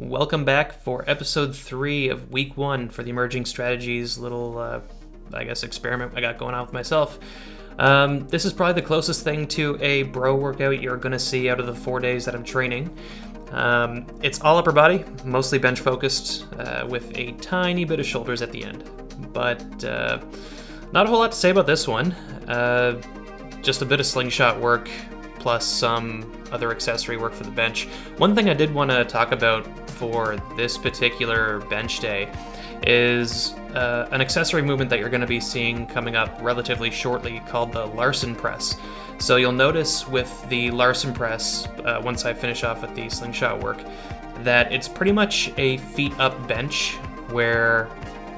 Welcome back for episode 3 of week 1 for the Emerging Strategies little, experiment I got going on with myself. This is probably the closest thing to a bro workout you're going to see out of the 4 days that I'm training. It's all upper body, mostly bench focused, with a tiny bit of shoulders at the end. But not a whole lot to say about this one. Just a bit of slingshot work, plus some other accessory work for the bench. One thing I did want to talk about for this particular bench day is an accessory movement that you're going to be seeing coming up relatively shortly called the Larsen Press. So you'll notice with the Larsen Press, once I finish off with the slingshot work, that it's pretty much a feet up bench where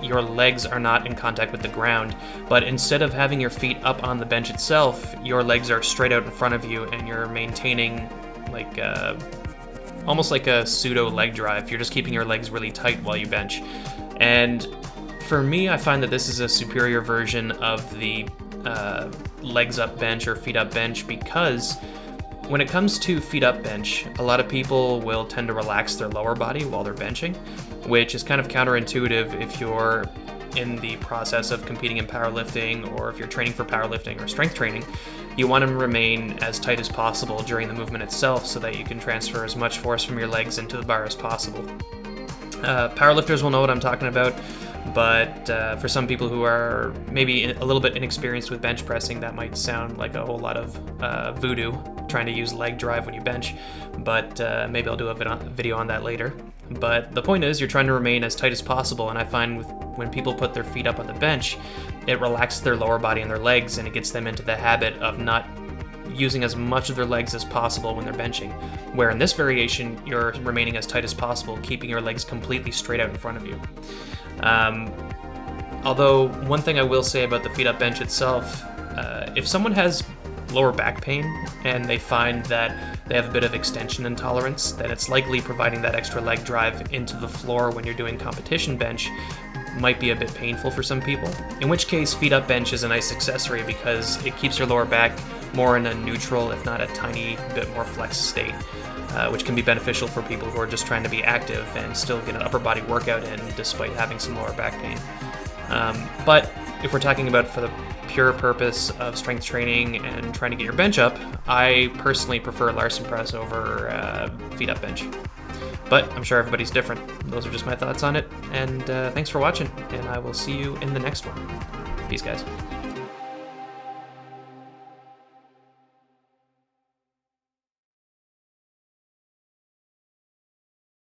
your legs are not in contact with the ground, but instead of having your feet up on the bench itself, your legs are straight out in front of you and you're maintaining almost like a pseudo leg drive. You're just keeping your legs really tight while you bench. And for me, I find that this is a superior version of the legs up bench or feet up bench, because when it comes to feet up bench, a lot of people will tend to relax their lower body while they're benching, which is kind of counterintuitive if you're in the process of competing in powerlifting, or if you're training for powerlifting or strength training. You want to remain as tight as possible during the movement itself so that you can transfer as much force from your legs into the bar as possible. Powerlifters will know what I'm talking about, but for some people who are maybe a little bit inexperienced with bench pressing, that might sound like a whole lot of voodoo, trying to use leg drive when you bench, but maybe I'll do a video on that later. But the point is, you're trying to remain as tight as possible, and I find when people put their feet up on the bench, it relaxes their lower body and their legs, and it gets them into the habit of not using as much of their legs as possible when they're benching, where in this variation, you're remaining as tight as possible, keeping your legs completely straight out in front of you. Although, one thing I will say about the feet up bench itself, if someone has lower back pain and they find that they have a bit of extension intolerance, then it's likely providing that extra leg drive into the floor when you're doing competition bench might be a bit painful for some people. In which case, feet up bench is a nice accessory because it keeps your lower back more in a neutral, if not a tiny bit more flexed state, which can be beneficial for people who are just trying to be active and still get an upper body workout in despite having some lower back pain. But if we're talking about for the pure purpose of strength training and trying to get your bench up, I personally prefer Larsen Press over feet up bench. But I'm sure everybody's different. Those are just my thoughts on it, and thanks for watching, and I will see you in the next one. Peace, guys.